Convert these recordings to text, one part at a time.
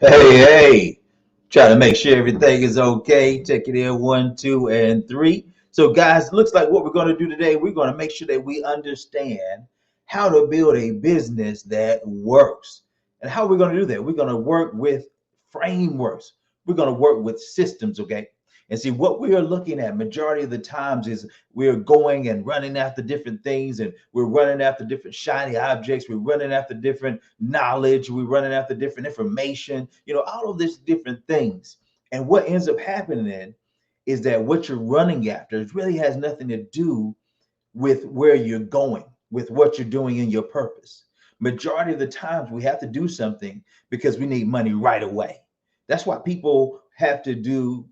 Hey, try to make sure everything is okay. Check it in one, two, and three. So, guys, looks like what we're going to do today, we're going to make sure that we understand how to build a business that works. And how we're going to do that, we're going to work with frameworks, we're going to work with systems, okay? And see, what we are looking at majority of the times is we're going and running after different things, and we're running after different shiny objects, we're running after different knowledge, we're running after different information, all of these different things. And what ends up happening is that what you're running after really has nothing to do with where you're going, with what you're doing in your purpose. Majority of the times we have to do something because we need money right away. That's why people have to do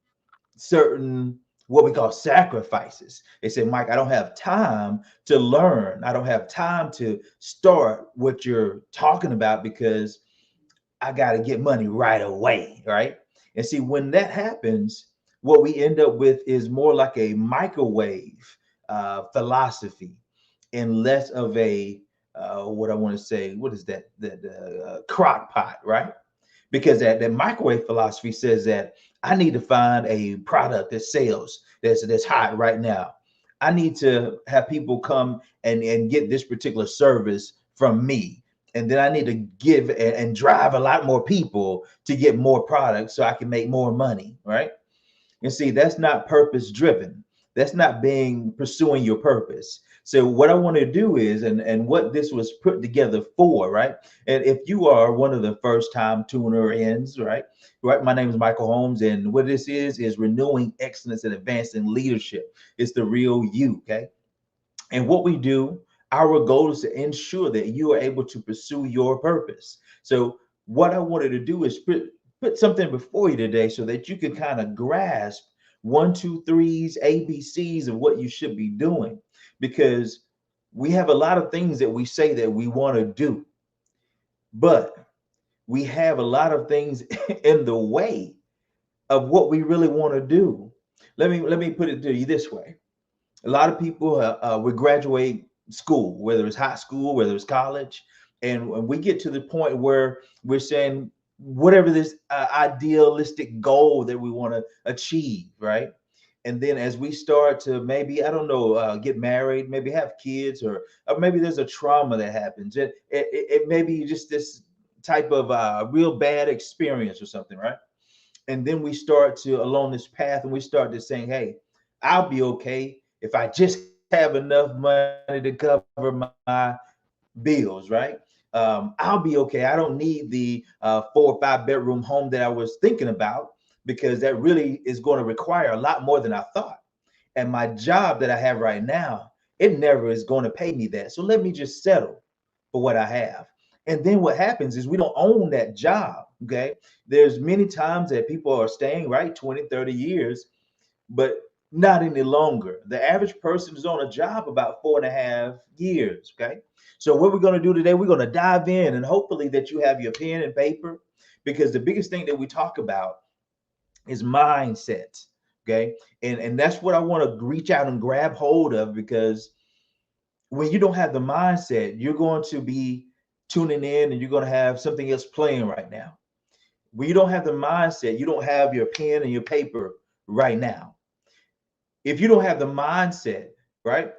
certain what we call sacrifices. They say, Mike, I don't have time to learn. I don't have time to start what you're talking about because I got to get money right away. Right. And see, when that happens, what we end up with is more like a microwave philosophy and less of a what I want to say, what is that crock pot, right? Because that microwave philosophy says that I need to find a product that sells, that's hot right now. I need to have people come and get this particular service from me. And then I need to give and drive a lot more people to get more products so I can make more money, right? And see, that's not purpose driven. That's not being pursuing your purpose. So what I want to do is, and what this was put together for, right? And if you are one of the first time tuner ins, right? Right. My name is Michael Holmes, and what this is renewing excellence and advancing leadership. It's the real you. Okay. And what we do, our goal is to ensure that you are able to pursue your purpose. So what I wanted to do is put something before you today so that you can kind of grasp one, two, threes, ABCs of what you should be doing. Because we have a lot of things that we say that we want to do, but we have a lot of things in the way of what we really want to do. Let me put it to you this way. A lot of people would graduate school, whether it's high school, whether it's college, and when we get to the point where we're saying whatever this idealistic goal that we want to achieve, right? And then as we start to maybe, I don't know, get married, maybe have kids, or maybe there's a trauma that happens. It may be just this type of real bad experience or something, right? And then we start to along this path, and we start to saying, hey, I'll be okay if I just have enough money to cover my bills, right? I'll be okay. I don't need the 4 or 5 bedroom home that I was thinking about, because that really is going to require a lot more than I thought. And my job that I have right now, it never is going to pay me that. So let me just settle for what I have. And then what happens is we don't own that job. Okay. There's many times that people are staying, right, 20, 30 years, but not any longer. The average person is on a job about 4.5 years. Okay. So what we're going to do today, we're going to dive in, and hopefully that you have your pen and paper, because the biggest thing that we talk about is mindset. Okay. And that's what I want to reach out and grab hold of, because when you don't have the mindset, you're going to be tuning in and you're going to have something else playing right now. When you don't have the mindset, you don't have your pen and your paper right now. If you don't have the mindset, right,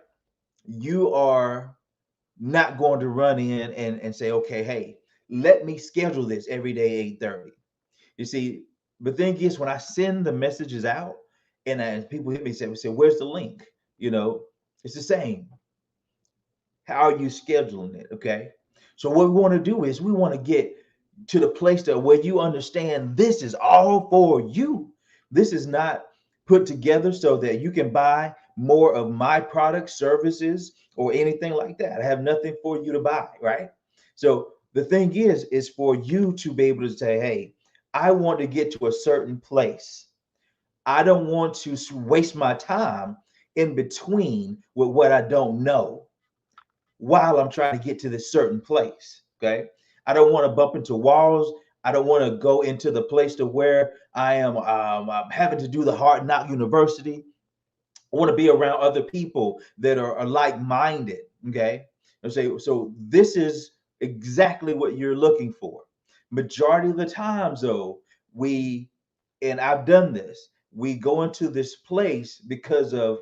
you are not going to run in and say, okay, hey, let me schedule this every day, 8:30. You see, the thing is, when I send the messages out, and as people hit me, say, where's the link? It's the same. How are you scheduling it? Okay. So what we want to do is we want to get to the place that where you understand this is all for you. This is not put together so that you can buy more of my products, services, or anything like that. I have nothing for you to buy, right? So the thing is for you to be able to say, hey, I want to get to a certain place. I don't want to waste my time in between with what I don't know while I'm trying to get to this certain place. Okay. I don't want to bump into walls. I don't want to go into the place to where I am having to do the hard knock university. I want to be around other people that are like-minded. Okay. And say, so this is exactly what you're looking for. Majority of the times, though, we, and I've done this, we go into this place because of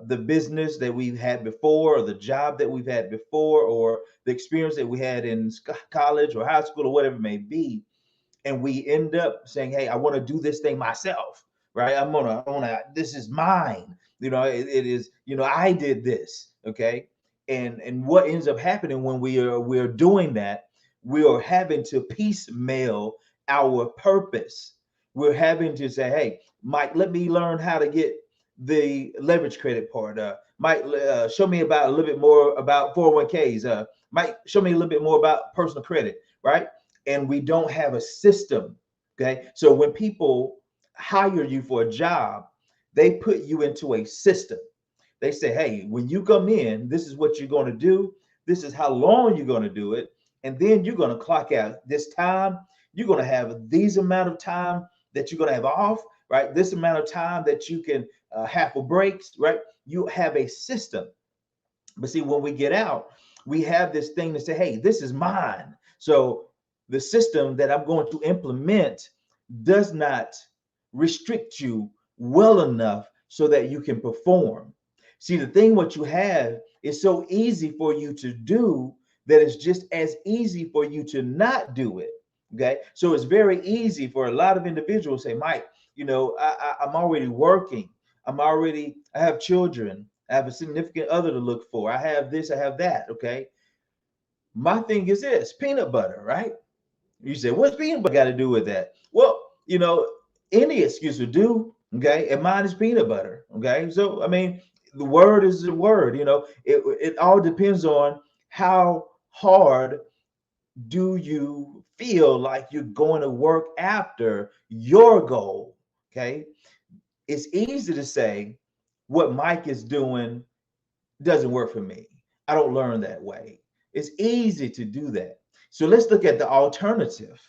the business that we've had before, or the job that we've had before, or the experience that we had in college or high school or whatever it may be, and we end up saying, "Hey, I want to do this thing myself, right? This is mine. It is. I did this, okay." And what ends up happening when we're doing that, we are having to piecemeal our purpose. We're having to say, "Hey, Mike, let me learn how to get the leverage credit part. Mike, show me about a little bit more about 401ks. Mike, show me a little bit more about personal credit, right?" And we don't have a system. Okay. So when people hire you for a job, they put you into a system. They say, "Hey, when you come in, this is what you're going to do. This is how long you're going to do it. And then you're going to clock out this time. You're going to have these amount of time that you're going to have off, right? This amount of time that you can have for breaks, right?" You have a system. But see, when we get out, we have this thing to say, "Hey, this is mine." So the system that I'm going to implement does not restrict you well enough so that you can perform. See, the thing what you have is so easy for you to do that it's just as easy for you to not do it. Okay. So it's very easy for a lot of individuals to say, "Mike, I'm already working. I have children. I have a significant other to look for. I have this, I have that." Okay. My thing is this: peanut butter, right? You say, "What's peanut butter got to do with that?" Well, any excuse would do. Okay. And mine is peanut butter. Okay. So, I mean, the word is the word. It all depends on how hard do you feel like you're going to work after your goal. Okay. It's easy to say what Mike is doing doesn't work for me. I don't learn that way. It's easy to do that. So let's look at the alternative.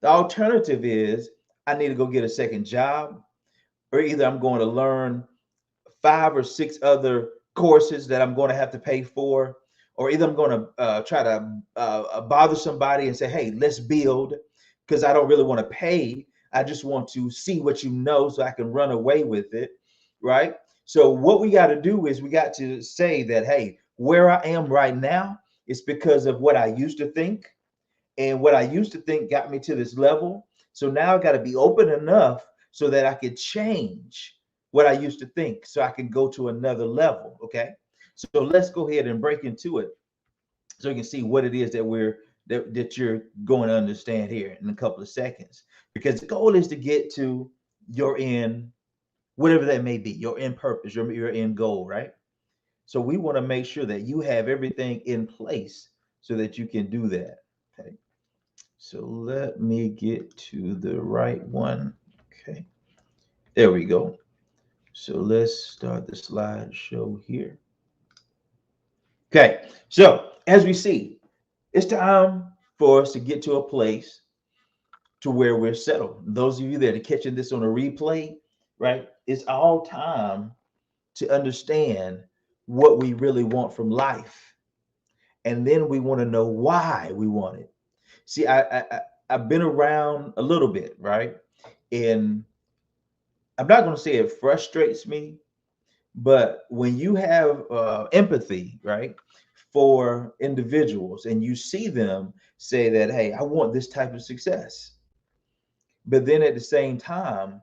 The alternative is I need to go get a second job, or either I'm going to learn 5 or 6 other courses that I'm going to have to pay for, or either I'm going to try to bother somebody and say, "Hey, let's build," because I don't really want to pay. I just want to see what you know so I can run away with it, right? So what we got to do is we got to say that, "Hey, where I am right now is because of what I used to think, and what I used to think got me to this level. So now I got to be open enough so that I can change what I used to think so I can go to another level." Okay. So let's go ahead and break into it so you can see what it is that you're going to understand here in a couple of seconds. Because the goal is to get to your end, whatever that may be, your end purpose, your end goal, right? So we want to make sure that you have everything in place so that you can do that. Okay. So let me get to the right one. Okay, there we go. So let's start the slideshow here. Okay, so as we see, it's time for us to get to a place to where we're settled. Those of you that are catching this on a replay, right? It's all time to understand what we really want from life. And then we want to know why we want it. See, I've been around a little bit, right? And I'm not going to say it frustrates me, but when you have empathy, right, for individuals and you see them say that, "Hey, I want this type of success," but then at the same time,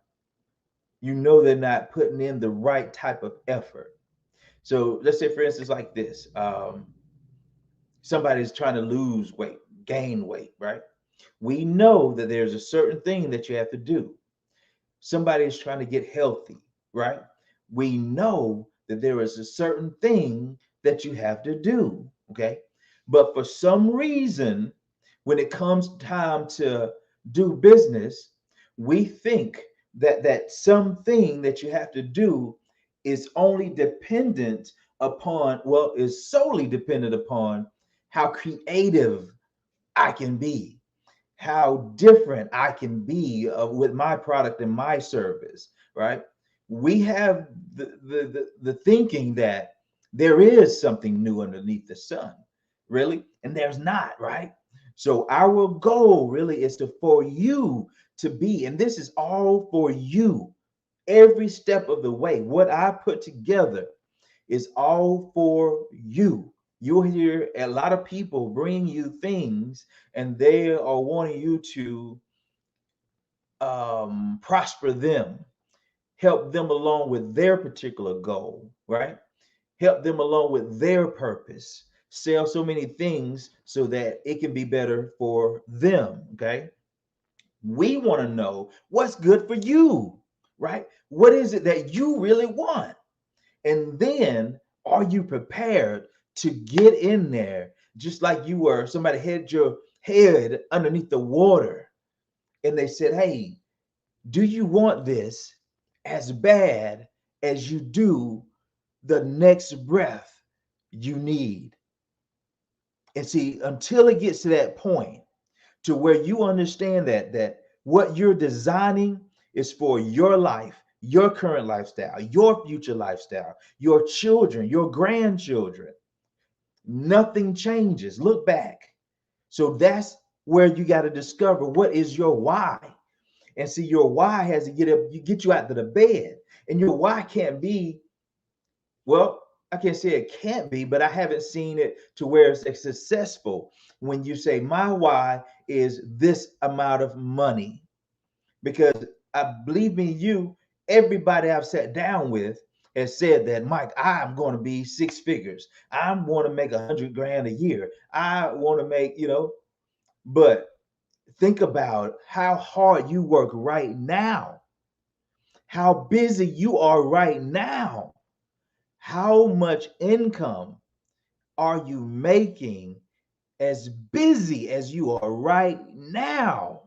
they're not putting in the right type of effort. So let's say, for instance, like this: somebody's trying to lose weight, gain weight, right? We know that there's a certain thing that you have to do. Somebody is trying to get healthy, right? We know that there is a certain thing that you have to do, okay? But for some reason, when it comes time to do business, we think that that something that you have to do is only dependent upon, well, is solely dependent upon how creative I can be, how different I can be with my product and my service, right? We have the thinking that there is something new underneath the sun, really, and there's not, right? So our goal really is to for you to be, and this is all for you. Every step of the way, what I put together is all for you. You'll hear a lot of people bring you things, and they are wanting you to prosper them, help them along with their particular goal, right? Help them along with their purpose, sell so many things so that it can be better for them. Okay. We want to know what's good for you, right? What is it that you really want? And then are you prepared to get in there just like you were? Somebody had your head underneath the water and they said, hey, do you want this as bad as you do the next breath you need? And see, until it gets to that point to where you understand that what you're designing is for your life, your current lifestyle, your future lifestyle, your children, your grandchildren, nothing changes. Look back. So that's where you got to discover what is your why. And see, your why has to get you out to the bed. And your why can't be, well, I can't say it can't be, but I haven't seen it to where it's successful when you say, my why is this amount of money. Because I believe in you, everybody I've sat down with has said that, Mike, I'm going to be six figures. I'm going to make 100 grand a year. I want to make, but think about how hard you work right now, how busy you are right now, how much income are you making as busy as you are right now?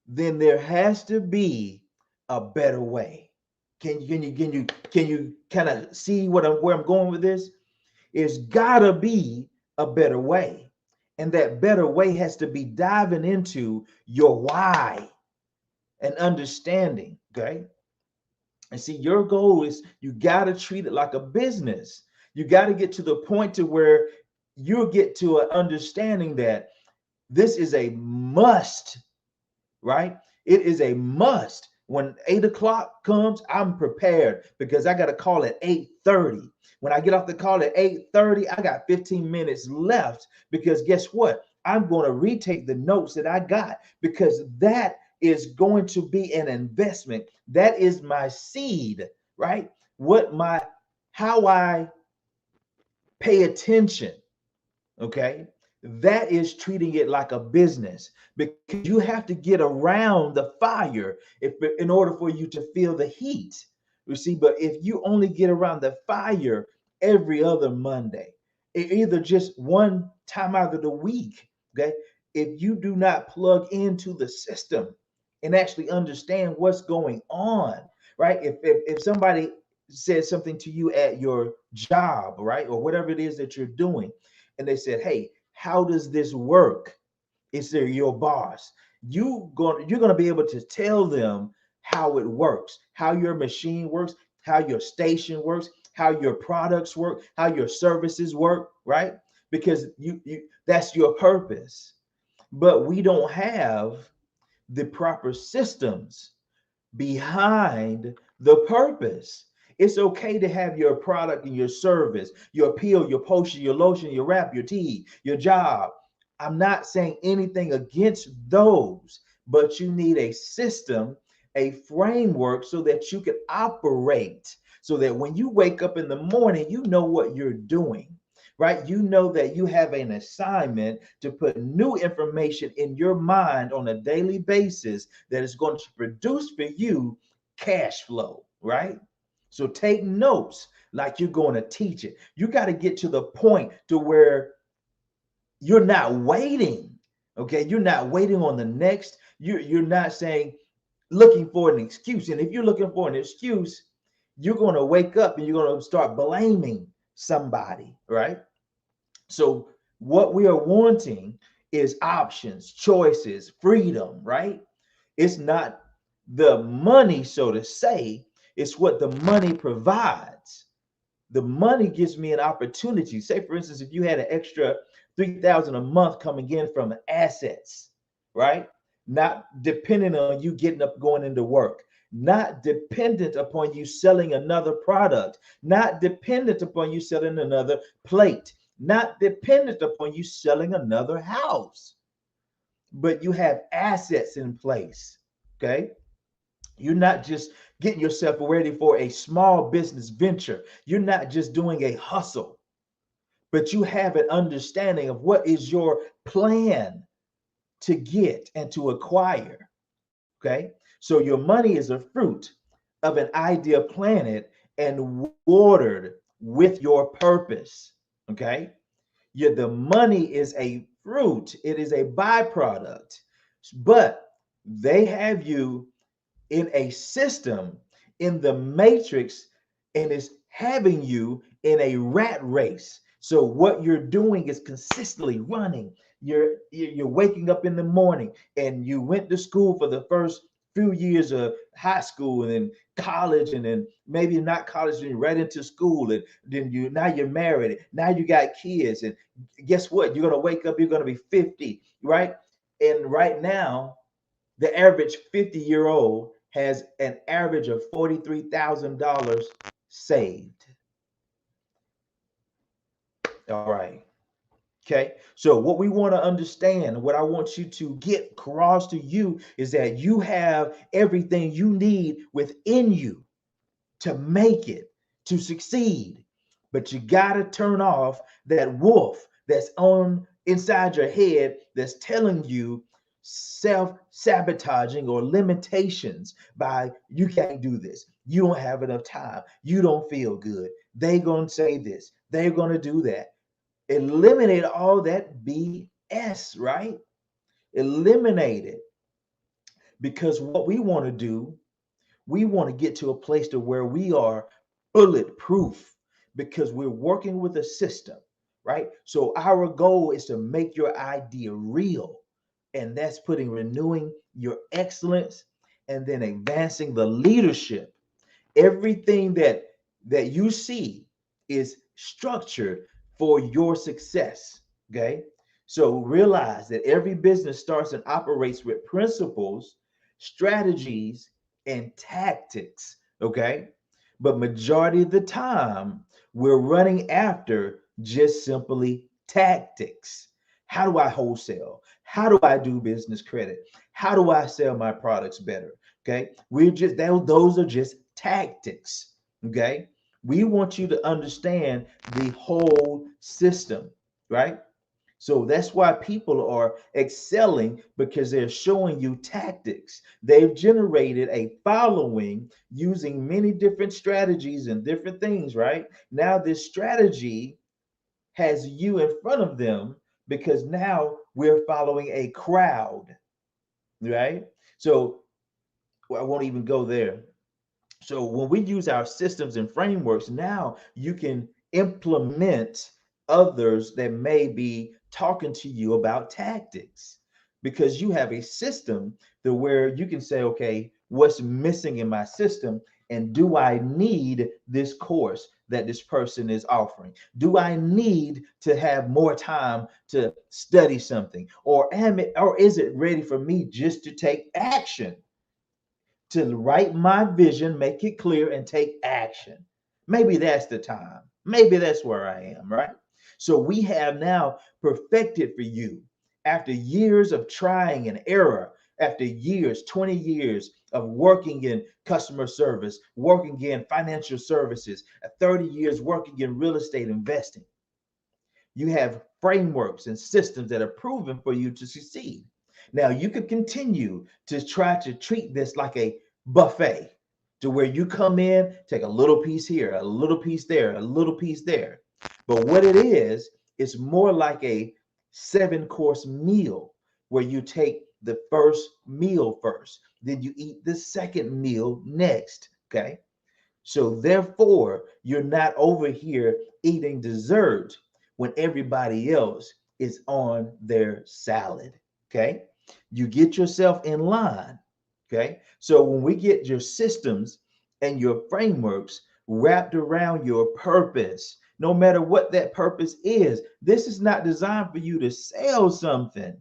Then there has to be a better way. Can you kind of see where I'm going with this? It's gotta be a better way. And that better way has to be diving into your why and understanding. Okay. And see, your goal is you gotta treat it like a business. You gotta get to the point to where you get to an understanding that this is a must, right? It is a must. When 8 o'clock comes, I'm prepared because I got a call at 8:30. When I get off the call at 8:30, I got 15 minutes left because guess what? I'm going to retake the notes that I got because that is going to be an investment. That is my seed, right? How I pay attention. Okay. That is treating it like a business because you have to get around the fire in order for you to feel the heat. You see, but if you only get around the fire every other Monday, either just one time out of the week, okay, if you do not plug into the system and actually understand what's going on, right? If somebody says something to you at your job, right, or whatever it is that you're doing, and they said, hey, how does this work? Is there your boss? You're gonna be able to tell them how it works, how your machine works, how your station works, how your products work, how your services work, right? Because you that's your purpose. But we don't have the proper systems behind the purpose. It's okay to have your product and your service, your pill, your potion, your lotion, your wrap, your tea, your job. I'm not saying anything against those, but you need a system, a framework so that you can operate, so that when you wake up in the morning, you know what you're doing. Right? You know that you have an assignment to put new information in your mind on a daily basis that is going to produce for you cash flow, right? So take notes like you're going to teach it. You got to get to the point to where you're not waiting. Okay, you're not waiting on the next. You're not saying looking for an excuse. And if you're looking for an excuse, you're going to wake up and you're going to start blaming somebody, right? So what we are wanting is options, choices, freedom, right? It's not the money, so to say, it's what the money provides. The money gives me an opportunity. Say, for instance, if you had an extra 3,000 a month coming in from assets, right? Not dependent on you getting up, going into work, not dependent upon you selling another product, not dependent upon you selling another plate, not dependent upon you selling another house, but you have assets in place. Okay. You're not just getting yourself ready for a small business venture. You're not just doing a hustle, but you have an understanding of what is your plan to get and to acquire. Okay. So your money is a fruit of an idea planted and watered with your purpose. Okay. The money is a fruit, it is a byproduct, but they have you in a system, in the matrix, and it's having you in a rat race. So what you're doing is consistently running. You're waking up in the morning, and you went to school for the first few years of high school, and then college, and then maybe not college, and you're right into school, and then you're married, now you got kids, and guess what? You're gonna wake up, you're gonna be 50, right? And right now, the average 50-year-old has an average of $43,000 saved. All right. Okay. So, what we want to understand, what I want you to get across to you is that you have everything you need within you to make it, to succeed. But you got to turn off that wolf that's on inside your head that's telling you self-sabotaging or limitations by you can't do this. You don't have enough time. You don't feel good. They're going to say this. They're going to do that. Eliminate all that BS, right? Eliminate it, because what we want to do, we want to get to a place to where we are bulletproof, because we're working with a system, right? So our goal is to make your idea real, and that's renewing your excellence, and then advancing the leadership. Everything that you see is structured for your success. Okay. So realize that every business starts and operates with principles, strategies, and tactics. Okay. But majority of the time, we're running after just simply tactics. How do I wholesale? How do I do business credit? How do I sell my products better? Okay. Those are just tactics. Okay. We want you to understand the whole system, right? So that's why people are excelling, because they're showing you tactics. They've generated a following using many different strategies and different things, right? Now, this strategy has you in front of them, because now we're following a crowd, right? So I won't even go there. So when we use our systems and frameworks, now you can implement others that may be talking to you about tactics, because you have a system to where you can say, okay, what's missing in my system? And do I need this course that this person is offering? Do I need to have more time to study something? Or is it ready for me just to take action? To write my vision, make it clear, and take action. Maybe that's the time. Maybe that's where I am, right? So we have now perfected for you, after years of trying and error, after years, 20 years of working in customer service, working in financial services, 30 years working in real estate investing. You have frameworks and systems that are proven for you to succeed. Now, you could continue to try to treat this like a buffet, to where you come in, take a little piece here, a little piece there, a little piece there. But what it is, it's more like a 7-course meal, where you take the first meal first, then you eat the second meal next. Okay. So therefore, you're not over here eating dessert when everybody else is on their salad. Okay. You get yourself in line. Okay. So when we get your systems and your frameworks wrapped around your purpose, no matter what that purpose is. This is not designed for you to sell something.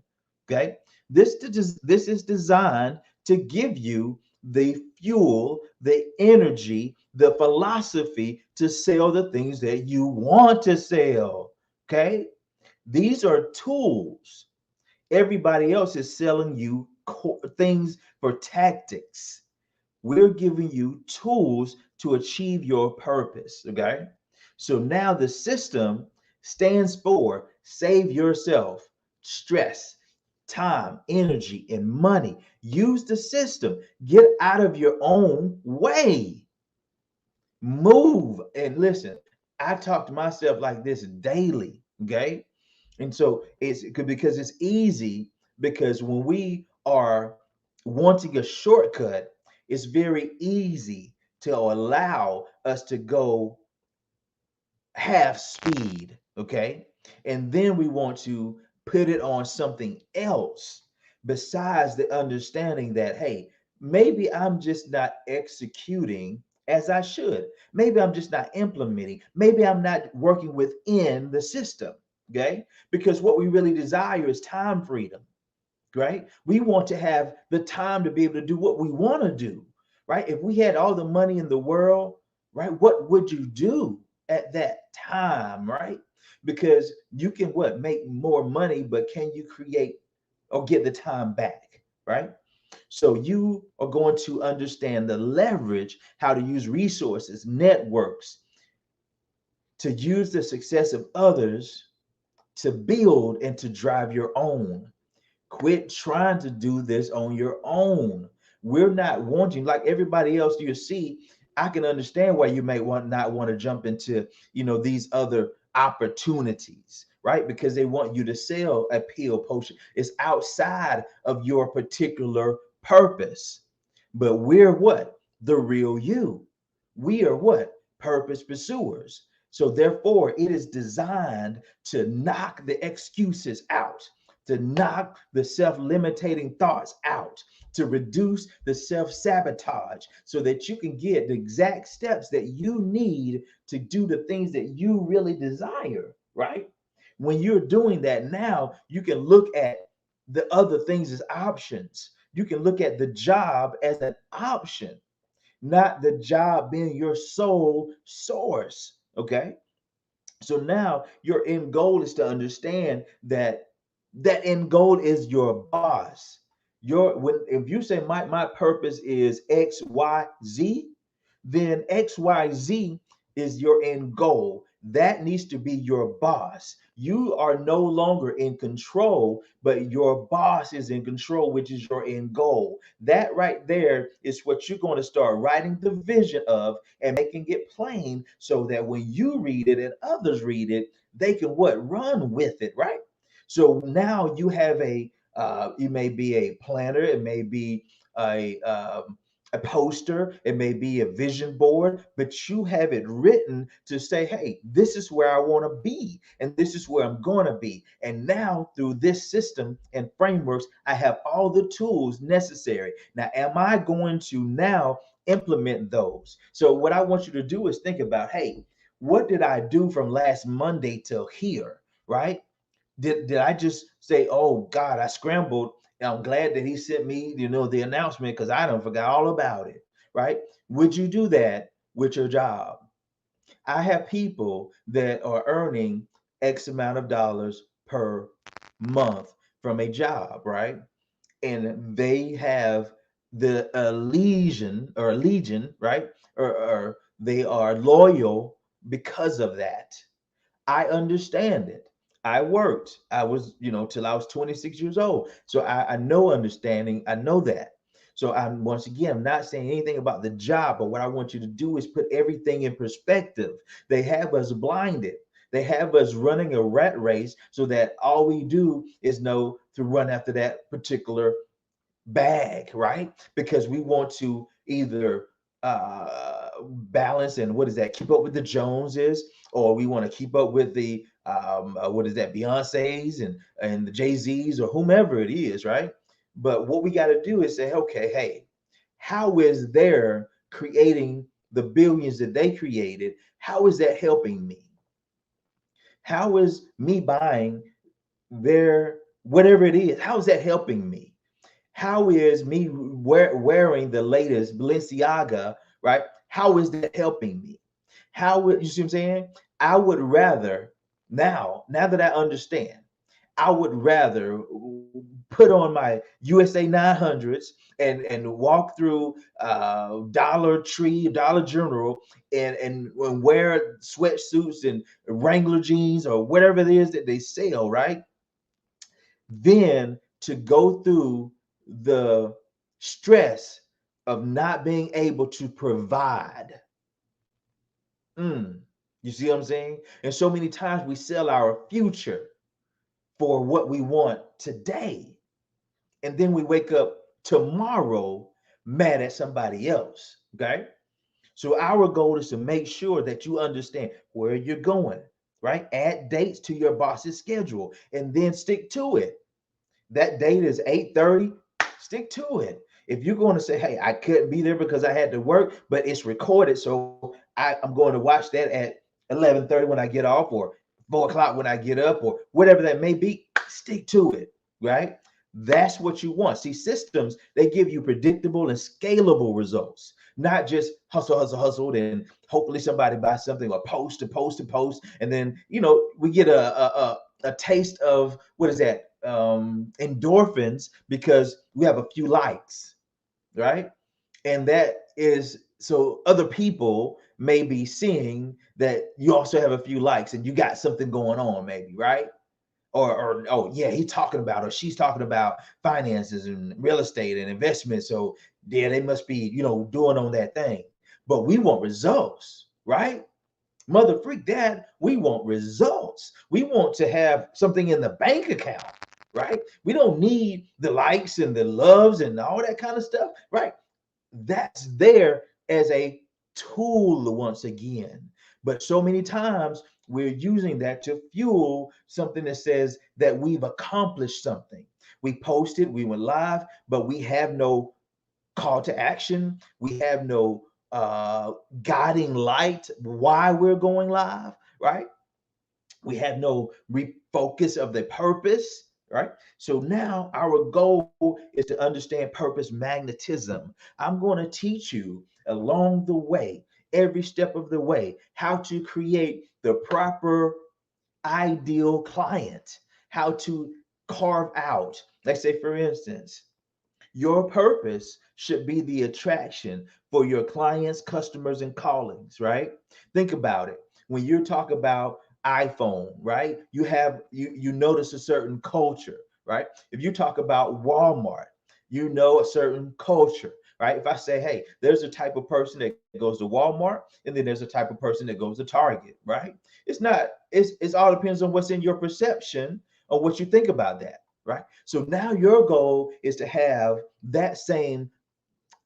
Okay. This is designed to give you the fuel, the energy, the philosophy to sell the things that you want to sell. Okay. These are tools. Everybody else is selling you things for tactics. We're giving you tools to achieve your purpose. Okay. So now the system stands for save yourself stress, time, energy, and money. Use the system. Get out of your own way. Move. And listen, I talk to myself like this daily. Okay. And so because it's easy, because when we are wanting a shortcut, it's very easy to allow us to go half speed, okay? And then we want to put it on something else besides the understanding that, hey, maybe I'm just not executing as I should. Maybe I'm just not implementing. Maybe I'm not working within the system, okay? Because what we really desire is time freedom, right? We want to have the time to be able to do what we want to do, right? If we had all the money in the world, right, what would you do at that time, right? Because you can what make more money, but can you create or get the time back, right? So you are going to understand the leverage, how to use resources, networks, to use the success of others to build and to drive your own. Quit trying to do this on your own. We're not wanting, like everybody else you see. I can understand why you may not want to jump into, these other opportunities, right? Because they want you to sell a pill potion. It's outside of your particular purpose. But we're what? The real you. We are what? Purpose pursuers. So therefore, it is designed to knock the excuses out, to knock the self-limiting thoughts out, to reduce the self-sabotage so that you can get the exact steps that you need to do the things that you really desire, right? When you're doing that, now you can look at the other things as options. You can look at the job as an option, not the job being your sole source. Okay. So now your end goal is to understand that that end goal is your boss. If you say my purpose is XYZ, then XYZ is your end goal. That needs to be your boss. You are no longer in control, but your boss is in control, which is your end goal. That right there is what you're going to start writing the vision of and making it plain so that when you read it and others read it, they can what? Run with it, right? So now you have you may be a planner, it may be a poster, it may be a vision board, but you have it written to say, hey, this is where I want to be, and this is where I'm going to be. And now, through this system and frameworks, I have all the tools necessary. Now, am I going to now implement those? So, what I want you to do is think about, hey, what did I do from last Monday till here, right? Did I just say, oh God, I scrambled? And I'm glad that he sent me, the announcement because I don't forgot all about it, right? Would you do that with your job? I have people that are earning X amount of dollars per month from a job, right? And they have the legion, right? Or they are loyal because of that. I understand it. I worked. I was, till I was 26 years old. So I know understanding. I know that. So I'm once again, I'm not saying anything about the job, but what I want you to do is put everything in perspective. They have us blinded. They have us running a rat race so that all we do is know to run after that particular bag, right? Because we want to either balance and what is that? Keep up with the Joneses, or we want to keep up with the what is that? Beyonce's and the Jay Z's or whomever it is, right? But what we got to do is say, okay, hey, how is their creating the billions that they created? How is that helping me? How is me buying their whatever it is? How is that helping me? How is me wearing the latest Balenciaga, right? How is that helping me? How would you see what I'm saying? I would rather now that I understand, I would rather put on my USA 900s and walk through Dollar Tree, Dollar General, and wear sweatsuits and Wrangler jeans or whatever it is that they sell, right? Then to go through the stress of not being able to provide. Mm. You see what I'm saying? And so many times we sell our future for what we want today. And then we wake up tomorrow mad at somebody else. Okay. So our goal is to make sure that you understand where you're going, right? Add dates to your boss's schedule and then stick to it. That date is 8:30, stick to it. If you're going to say, hey, I couldn't be there because I had to work, but it's recorded, so I'm going to watch that at 11:30 when I get off, or 4 o'clock when I get up, or whatever that may be, stick to it, right? That's what you want. See, systems, they give you predictable and scalable results, not just hustle, hustle, hustle, and hopefully somebody buys something, or post to post to post. And then, we get a taste of what is that? Endorphins because we have a few likes, right? And that is so other people may be seeing that you also have a few likes and you got something going on, maybe, right? Or oh yeah, he's talking about, or she's talking about finances and real estate and investment. So yeah, they must be, doing on that thing. But we want results, right? Mother freak dad, we want results. We want to have something in the bank account, right? We don't need the likes and the loves and all that kind of stuff, right? That's there as a tool once again. But so many times we're using that to fuel something that says that we've accomplished something. We posted, we went live, but we have no call to action. We have no guiding light why we're going live, right? We have no refocus of the purpose, right? So now our goal is to understand purpose magnetism. I'm going to teach you along the way, every step of the way, how to create the proper ideal client, how to carve out, let's say, for instance, your purpose should be the attraction for your clients, customers, and callings, right? Think about it. When you talk about iPhone, right? You notice a certain culture, right? If you talk about Walmart, you know a certain culture, right? If I say, hey, there's a type of person that goes to Walmart, and then there's a type of person that goes to Target, right? It's not, it's all depends on what's in your perception or what you think about that, right? So now your goal is to have that same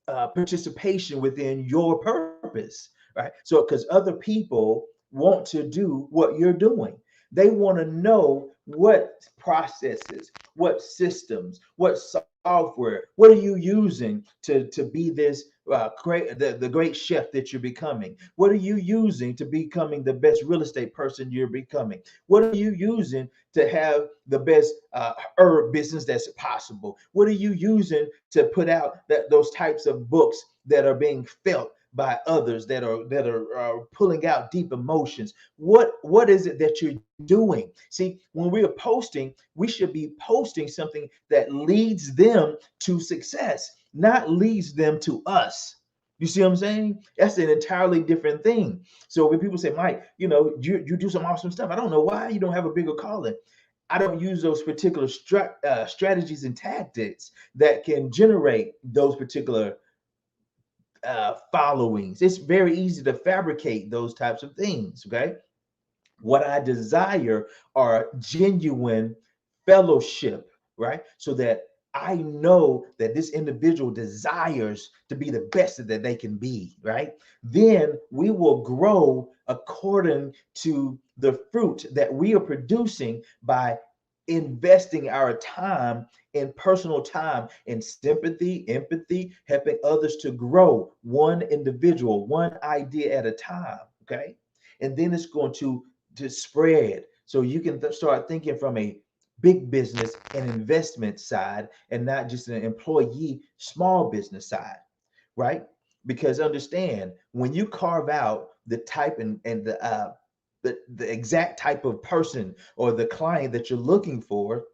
participation within your purpose, right? So, because other people want to do what you're doing, they want to know what processes, what systems, what software, what are you using to be this the great chef that you're becoming? What are you using to becoming the best real estate person you're becoming? What are you using to have the best herb business that's possible? What are you using to put out those types of books that are being felt by others, that are pulling out deep emotions? What is it that you're doing? See, when we are posting, we should be posting something that leads them to success, not leads them to us. You see what I'm saying? That's an entirely different thing. So when people say, Mike, you do some awesome stuff, I don't know why you don't have a bigger calling. I don't use those particular strategies and tactics that can generate those particular followings. It's very easy to fabricate those types of things. Okay. What I desire are genuine fellowship, right? So that I know that this individual desires to be the best that they can be, right? Then we will grow according to the fruit that we are producing by investing our time in personal time in sympathy, empathy, helping others to grow one individual, one idea at a time, okay? And then it's going to spread. So you can start thinking from a big business and investment side and not just an employee small business side, right? Because understand when you carve out the type and the exact type of person or the client that you're looking for,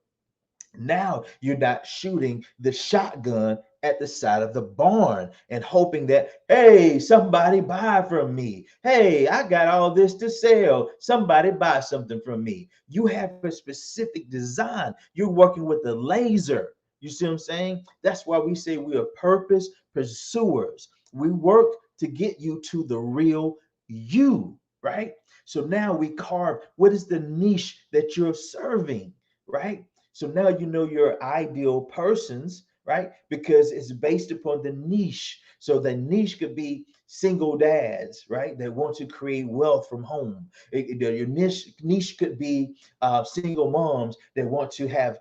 now you're not shooting the shotgun at the side of the barn and hoping that, hey, somebody buy from me. Hey, I got all this to sell. Somebody buy something from me. You have a specific design. You're working with a laser. You see what I'm saying? That's why we say we are purpose pursuers. We work to get you to the real you, right? So now we carve what is the niche that you're serving, right? So now you know your ideal persons, right? Because it's based upon the niche. So the niche could be single dads, right? That want to create wealth from home. Your niche could be single moms that want to have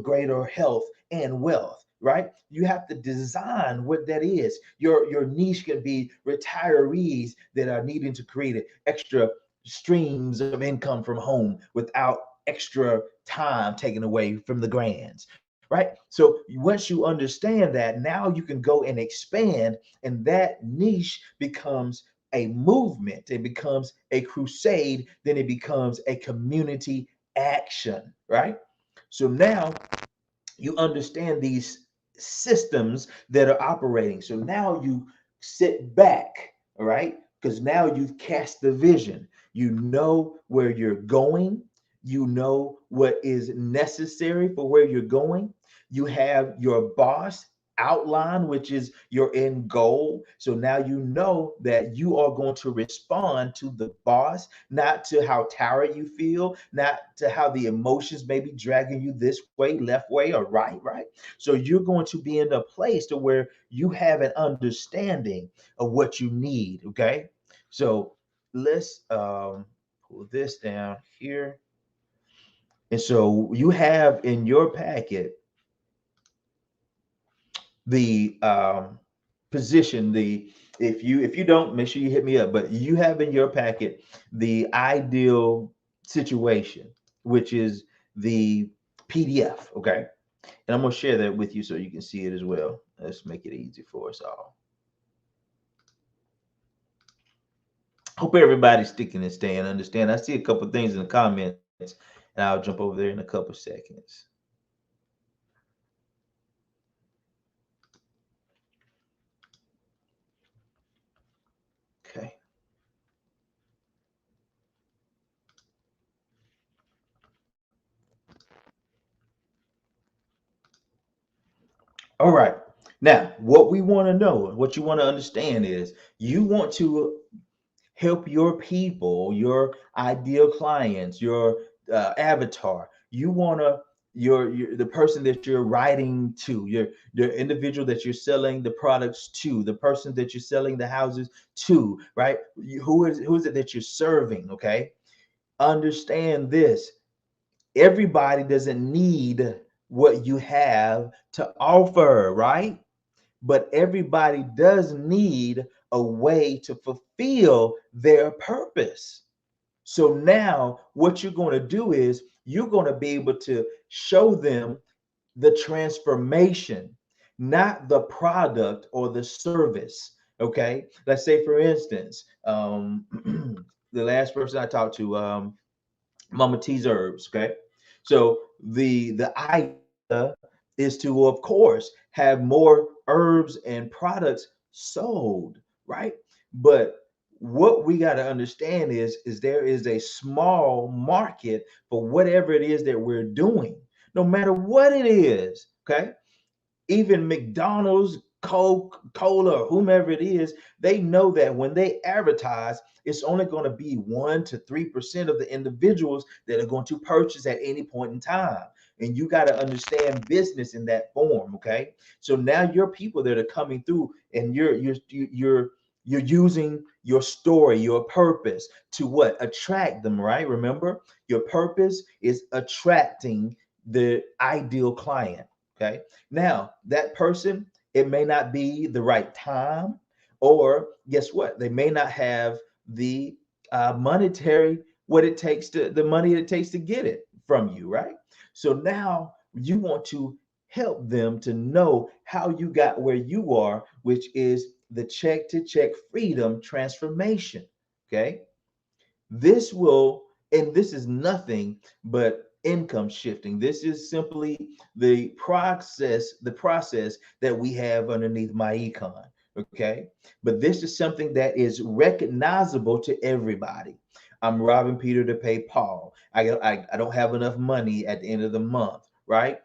greater health and wealth, right? You have to design what that is. Your niche can be retirees that are needing to create extra streams of income from home without extra time taken away from the grands, right? So once you understand that, now you can go and expand, and that niche becomes a movement, it becomes a crusade, then it becomes a community action, right? So now you understand these systems that are operating. So now you sit back, all right? Because now you've cast the vision. You know where you're going. You know what is necessary for where you're going. You have your boss outline, which is your end goal. So now you know that you are going to respond to the boss, not to how tired you feel, not to how the emotions may be dragging you this way, left way, or right. So you're going to be in a place to where you have an understanding of what you need. Okay. So let's pull this down here. And so you have in your packet the position, the if you don't, make sure you hit me up, but you have in your packet the ideal situation, which is the PDF. Okay. And I'm going to share that with you so you can see it as well. Let's make it easy for us all. Hope everybody's sticking and staying. Understand, I see a couple things in the comments, and I'll jump over there in a couple seconds. Okay. All right. Now, what we want to know, what you want to understand is you want to help your people, your ideal clients, your avatar. You want to your the person that you're writing to, your individual that you're selling the products to, the person that you're selling the houses to, right? Who is it that you're serving? Okay, understand this. Everybody doesn't need what you have to offer, right? But everybody does need a way to fulfill their purpose. So now what you're going to do is you're going to be able to show them the transformation, not the product or the service. Okay. Let's say, for instance, the last person I talked to, Mama T's Herbs. Okay. So the idea is to, of course, have more herbs and products sold, right? But what we got to understand is there is a small market for whatever it is that we're doing, no matter what it is. Okay. Even McDonald's, Coke, Cola, or whomever it is, they know that when they advertise, it's only going to be 1 to 3% of the individuals that are going to purchase at any point in time. And you got to understand business in that form. Okay. So now your people that are coming through, and you're using your story, your purpose to what? Attract them, right? Remember, your purpose is attracting the ideal client. Okay. Now, that person, it may not be the right time, or guess what? They may not have the monetary what it takes to the money it takes to get it from you, right? So now you want to help them to know how you got where you are, which is the check to check freedom transformation. Okay. This will, and this is nothing but income shifting. This is simply the process that we have underneath my econ. Okay. But this is something that is recognizable to everybody. I'm robbing Peter to pay Paul. I don't have enough money at the end of the month, right?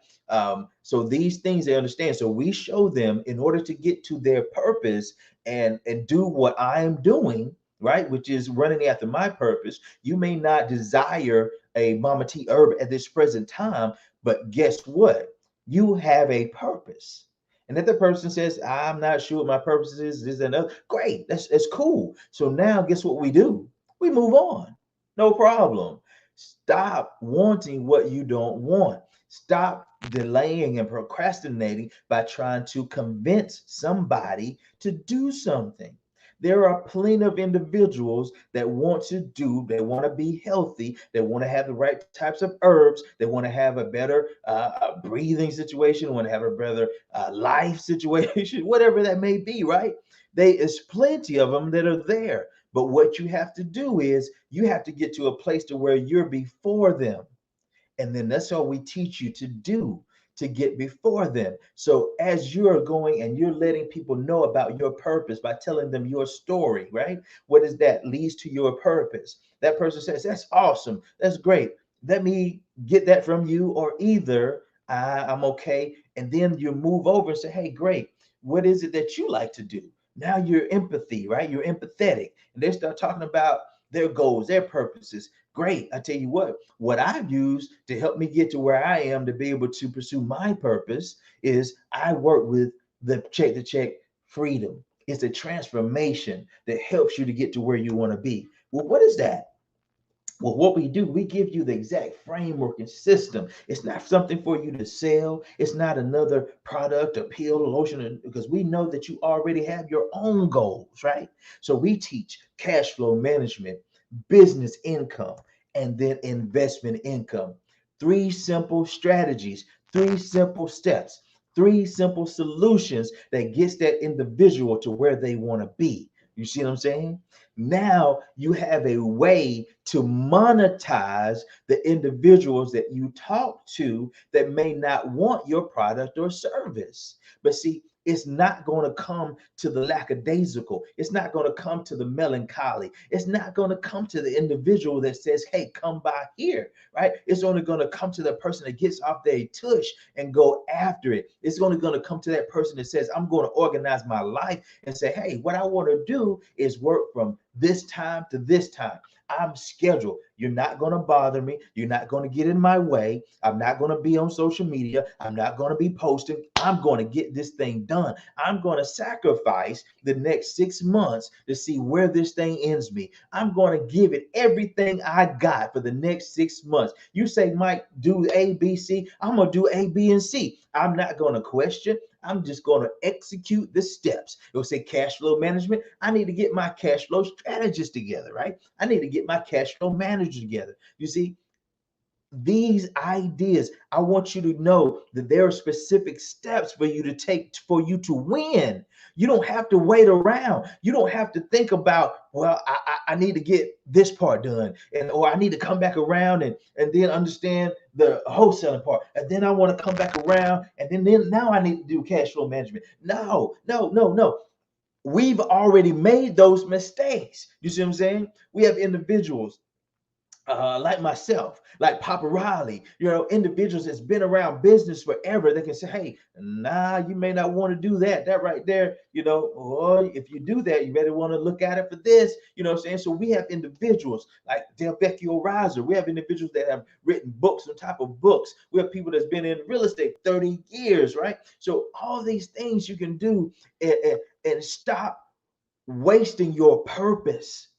So these things they understand. So we show them in order to get to their purpose and do what I am doing, right? Which is running after my purpose. You may not desire a Mama T herb at this present time, but guess what? You have a purpose. And if the person says, I'm not sure what my purpose is, this and that, great, that's cool. So now guess what we do? We move on. No problem. Stop wanting what you don't want. Stop delaying and procrastinating by trying to convince somebody to do something. There are plenty of individuals that want to do, they want to be healthy, they want to have the right types of herbs, they want to have a better breathing situation, want to have a better life situation, whatever that may be, right? There's plenty of them that are there. But what you have to do is you have to get to a place to where you're before them. And then that's all we teach you to do, to get before them. So as you're going and you're letting people know about your purpose by telling them your story, right? What is that leads to your purpose? That person says, that's awesome. That's great. Let me get that from you, or either I'm okay. And then you move over and say, hey, great. What is it that you like to do? Now you're empathy, right? You're empathetic. And they start talking about their goals, their purposes. Great. I tell you what I've used to help me get to where I am to be able to pursue my purpose is I work with the check to check freedom. It's a transformation that helps you to get to where you want to be. Well, what is that? Well, what we do, we give you the exact framework and system. It's not something for you to sell. It's not another product, a pill, a lotion, because we know that you already have your own goals, right? So we teach cash flow management, business income, and then investment income. Three simple strategies, three simple steps, three simple solutions that gets that individual to where they want to be. You see what I'm saying? Now you have a way to monetize the individuals that you talk to that may not want your product or service. But see, it's not going to come to the lackadaisical. It's not going to come to the melancholy. It's not going to come to the individual that says, hey, come by here, right? It's only going to come to the person that gets off their tush and go after it. It's only going to come to that person that says, I'm going to organize my life and say, hey, what I want to do is work from this time to this time. I'm scheduled. You're not going to bother me. You're not going to get in my way. I'm not going to be on social media. I'm not going to be posting. I'm going to get this thing done. I'm going to sacrifice the next 6 months to see where this thing ends me. I'm going to give it everything I got for the next 6 months. You say, Mike, do A, B, C. I'm going to do A, B, and C. I'm not going to question. I'm just going to execute the steps. It'll say cash flow management. I need to get my cash flow strategist together, right? I need to get my cash flow manager together. You see, these ideas, I want you to know that there are specific steps for you to take for you to win. You don't have to wait around. You don't have to think about, well, I need to get this part done, and or I need to come back around and then understand the wholesaling part, and then I want to come back around, and then now I need to do cash flow management. No, no, no, no. We've already made those mistakes. You see what I'm saying? We have individuals like myself, like Papa Riley, individuals that's been around business forever. They can say, hey, nah, you may not want to do that. That right there, or if you do that, you better want to look at it for this, you know what I'm saying? So we have individuals like Delvecchio Riser. We have individuals that have written books on top of books. We have people that's been in real estate 30 years, right? So all these things you can do and stop wasting your purpose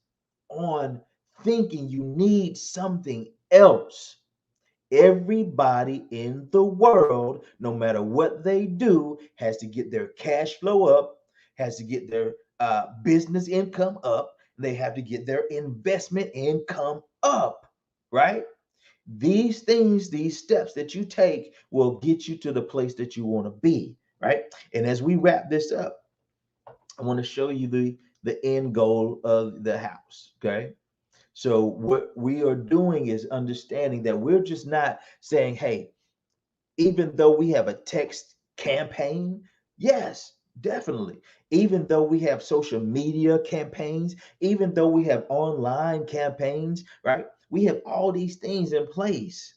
on thinking you need something else. Everybody in the world, no matter what they do, has to get their cash flow up, has to get their business income up. They have to get their investment income up, right? These things, these steps that you take will get you to the place that you want to be, right? And as we wrap this up, I want to show you the end goal of the house, okay? So what we are doing is understanding that we're just not saying, hey, even though we have a text campaign, yes, definitely. Even though we have social media campaigns, even though we have online campaigns, right? We have all these things in place.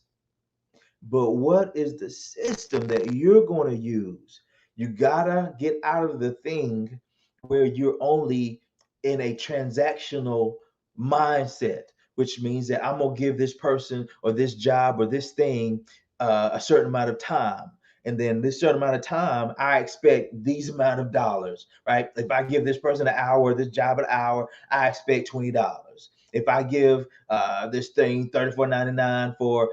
But what is the system that you're going to use? You gotta get out of the thing where you're only in a transactional mindset, which means that I'm gonna give this person or this job or this thing a certain amount of time. And then this certain amount of time, I expect these amount of dollars, right? If I give this person an hour, this job an hour, I expect $20. If I give this thing 34.99 for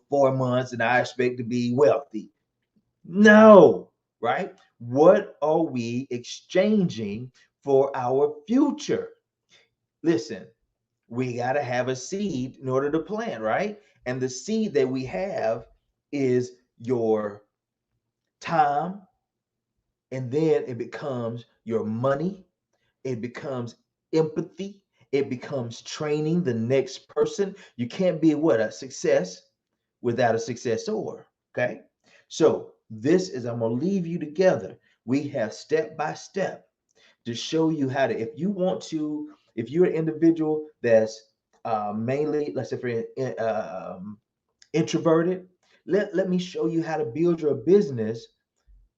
4 months and I expect to be wealthy. No, right? What are we exchanging for our future? Listen, we got to have a seed in order to plant, right? And the seed that we have is your time, and then it becomes your money, it becomes empathy, it becomes training the next person. You can't be what? A success without a successor. Okay. So this is, I'm going to leave you together. We have step by step to show you how to, if you want to, if you're an individual that's mainly, let's say, for introverted, let me show you how to build your business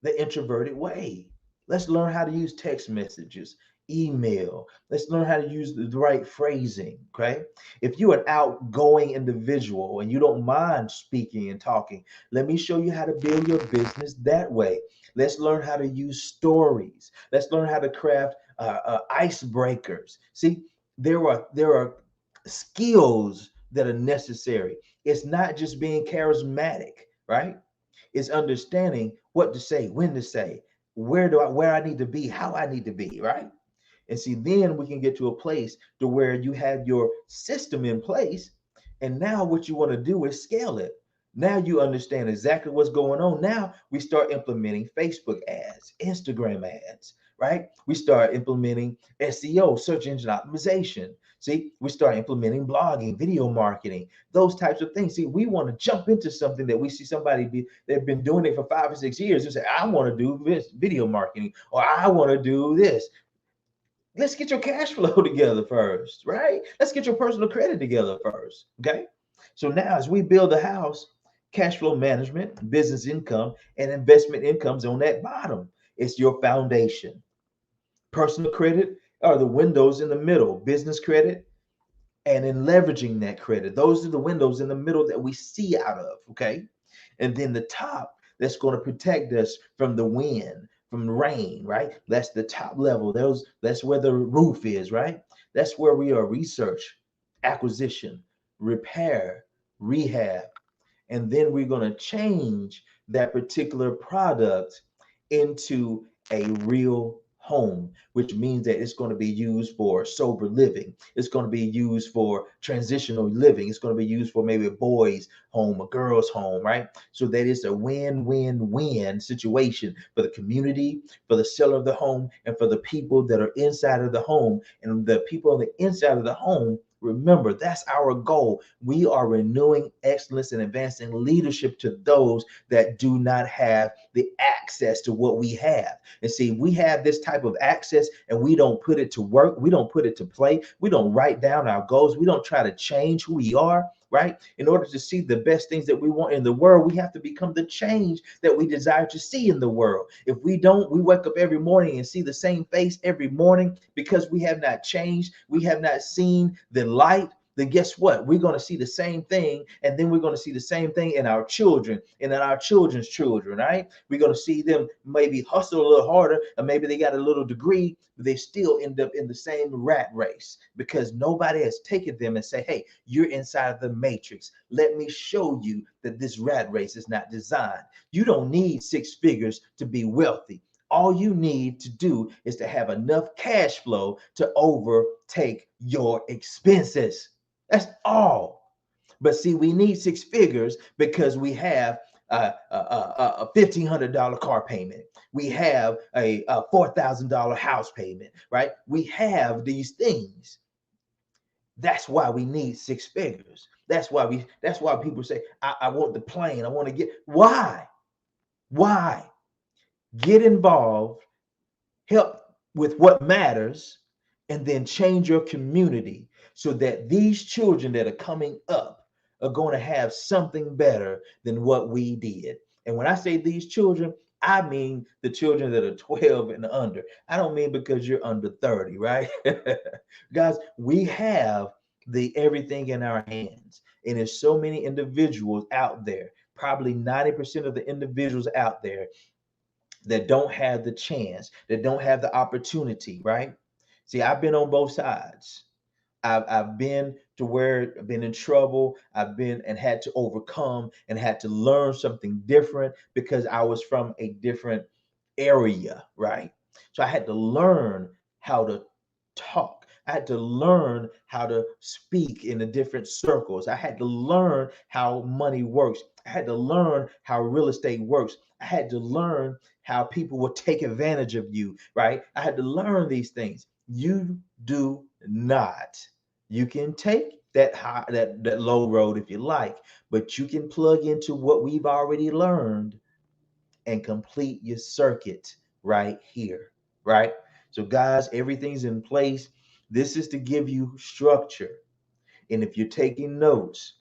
the introverted way. Let's learn how to use text messages, email. Let's learn how to use the right phrasing. Okay. If you're an outgoing individual and you don't mind speaking and talking, let me show you how to build your business that way. Let's learn how to use stories. Let's learn how to craft icebreakers. See, there are skills that are necessary. It's not just being charismatic, right? Is understanding what to say, when to say, where I need to be, how I need to be, right? And see, then we can get to a place to where you have your system in place. And now what you want to do is scale it. Now you understand exactly what's going on. Now we start implementing Facebook ads, Instagram ads, right? We start implementing SEO, search engine optimization. See, we start implementing blogging, video marketing, those types of things. See, we want to jump into something that we see somebody they've been doing it for 5 or 6 years and say, I want to do this video marketing, or I want to do this. Let's get your cash flow together first, right? Let's get your personal credit together first. Okay. So now as we build a house, cash flow management, business income, and investment incomes on that bottom. It's your foundation. Personal credit are the windows in the middle, business credit, and in leveraging that credit. Those are the windows in the middle that we see out of. Okay. And then the top that's going to protect us from the wind, from the rain, right? That's the top level. That's where the roof is, right? That's where we are research, acquisition, repair, rehab, and then we're going to change that particular product into a real home, which means that it's going to be used for sober living. It's going to be used for transitional living. It's going to be used for maybe a boy's home, a girl's home, right? So that it's a win-win-win situation for the community, for the seller of the home, and for the people that are inside of the home. And the people on the inside of the home, remember, that's our goal. We are renewing excellence and advancing leadership to those that do not have the access to what we have. And see, we have this type of access and we don't put it to work. We don't put it to play. We don't write down our goals. We don't try to change who we are, right? In order to see the best things that we want in the world, we have to become the change that we desire to see in the world. If we don't, we wake up every morning and see the same face every morning because we have not changed. We have not seen the light. Then guess what? We're going to see the same thing, and then we're going to see the same thing in our children and in our children's children, right? We're going to see them maybe hustle a little harder, and maybe they got a little degree, but they still end up in the same rat race because nobody has taken them and say, hey, you're inside the matrix. Let me show you that this rat race is not designed. You don't need 6 figures to be wealthy. All you need to do is to have enough cash flow to overtake your expenses. That's all. But see, we need six figures because we have a $1,500 car payment. We have a $4,000 house payment, right? We have these things. That's why we need six figures. That's why people say, I want the plane. I want to get. Why? Why? Get involved, help with what matters, and then change your community so that these children that are coming up are going to have something better than what we did. And when I say these children, I mean the children that are 12 and under. I don't mean because you're under 30, right? Guys, we have the everything in our hands. And there's so many individuals out there, probably 90% of the individuals out there that don't have the chance, that don't have the opportunity, right? See, I've been on both sides. I've been to where I've been in trouble. I've been and had to overcome and had to learn something different because I was from a different area, right? So I had to learn how to talk. I had to learn how to speak in the different circles. I had to learn how money works. I had to learn how real estate works. I had to learn how people will take advantage of you, right? I had to learn these things. You do not. You can take that high, that low road if you like, but you can plug into what we've already learned and complete your circuit right here, right? So, guys, everything's in place. This is to give you structure. And if you're taking notes,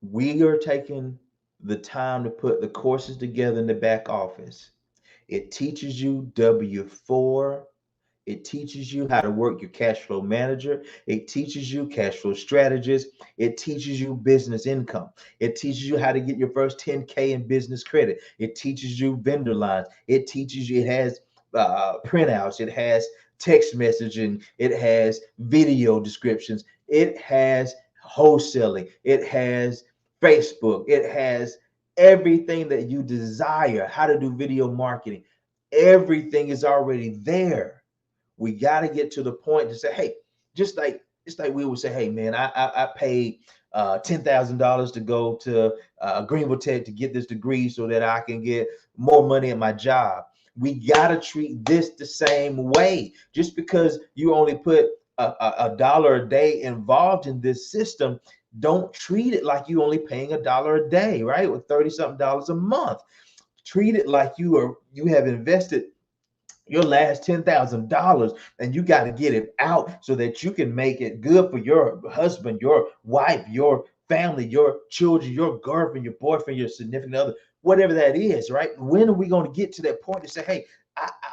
we are taking the time to put the courses together in the back office. It teaches you W4. It teaches you how to work your cash flow manager. It teaches you cash flow strategist. It teaches you business income. It teaches you how to get your first 10K in business credit. It teaches you vendor lines. It teaches you, it has printouts. It has text messaging. It has video descriptions. It has wholesaling. It has Facebook. It has everything that you desire, how to do video marketing. Everything is already there. We got to get to the point to say, hey, just like we would say, hey man, I paid $10,000 to go to Greenville Tech to get this degree so that I can get more money at my job. We got to treat this the same way. Just because you only put a dollar a day involved in this system, don't treat it like you only paying $1 a day, right? With 30 something dollars a month. Treat it like you have invested your last $10,000 and you got to get it out so that you can make it good for your husband, your wife, your family, your children, your girlfriend, your boyfriend, your significant other, whatever that is, right? When are we going to get to that point to say, hey,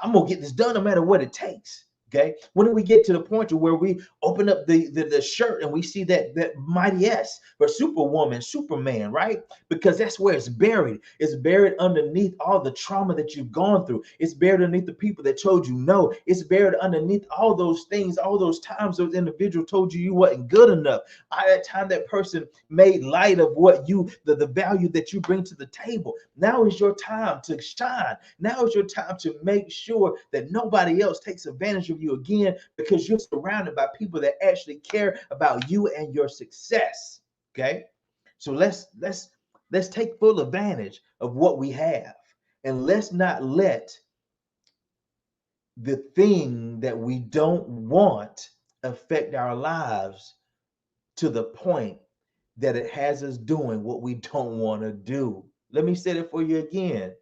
I'm going to get this done no matter what it takes? Okay. When do we get to the point to where we open up the shirt and we see that mighty S for Superwoman, Superman, right? Because that's where it's buried. It's buried underneath all the trauma that you've gone through. It's buried underneath the people that told you no. It's buried underneath all those things, all those times those individuals told you wasn't good enough. All that time that person made light of what the value that you bring to the table. Now is your time to shine. Now is your time to make sure that nobody else takes advantage of you again, because you're surrounded by people that actually care about you and your success. Okay. So let's take full advantage of what we have, and let's not let the thing that we don't want affect our lives to the point that it has us doing what we don't want to do. Let me say it for you again.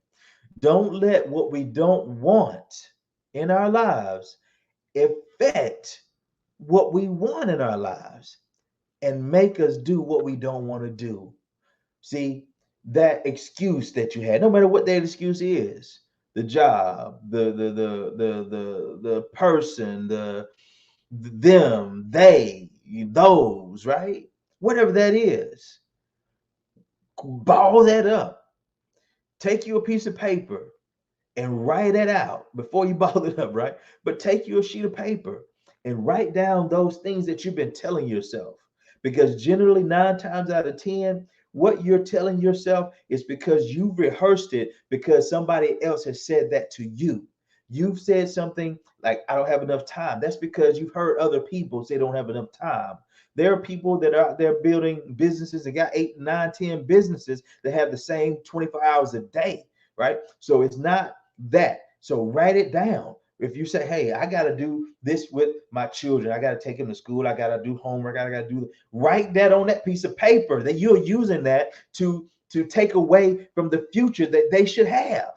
Don't let what we don't want in our lives affect what we want in our lives and make us do what we don't want to do. See, that excuse that you had, no matter what that excuse is, the job, the person, them, they, those, right? Whatever that is, ball that up. Take you a piece of paper and write it out before you ball it up, right? But take you a sheet of paper and write down those things that you've been telling yourself. Because generally, 9 times out of 10, what you're telling yourself is because you've rehearsed it because somebody else has said that to you. You've said something like, I don't have enough time. That's because you've heard other people say they don't have enough time. There are people that are out there building businesses that got 8, 9, 10 businesses that have the same 24 hours a day, right? So it's not that. So write it down. If you say, hey, I got to do this with my children, I got to take them to school, I got to do homework, I got to do, write that on that piece of paper that you're using that to take away from the future that they should have.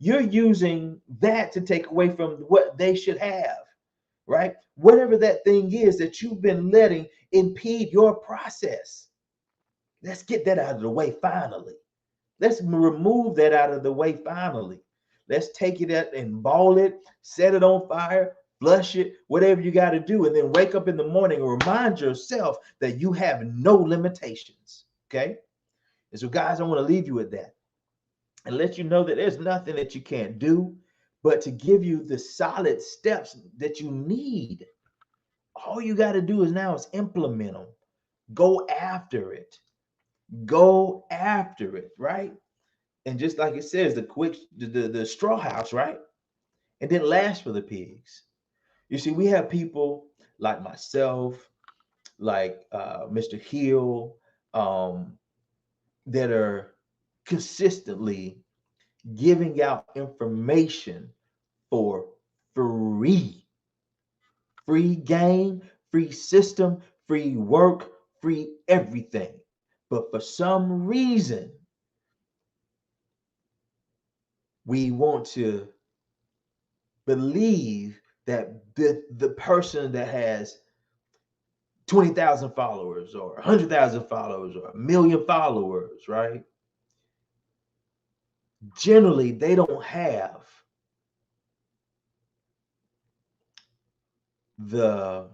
You're using that to take away from what they should have, right? Whatever that thing is that you've been letting impede your process. Let's get that out of the way finally. Let's remove that out of the way finally. Let's take it out and ball it, set it on fire, flush it, whatever you got to do, and then wake up in the morning and remind yourself that you have no limitations. Okay? And so, guys, I want to leave you with that and let you know that there's nothing that you can't do, but to give you the solid steps that you need. All you got to do is now is implement them. Go after it. Go after it, right? And just like it says, the straw house, right? It didn't last for the pigs. You see, we have people like myself, like Mr. Hill, that are consistently giving out information for free. Free game, free system, free work, free everything. But for some reason, we want to believe that the person that has 20,000 followers or 100,000 followers or a million followers, right? Generally, they don't have the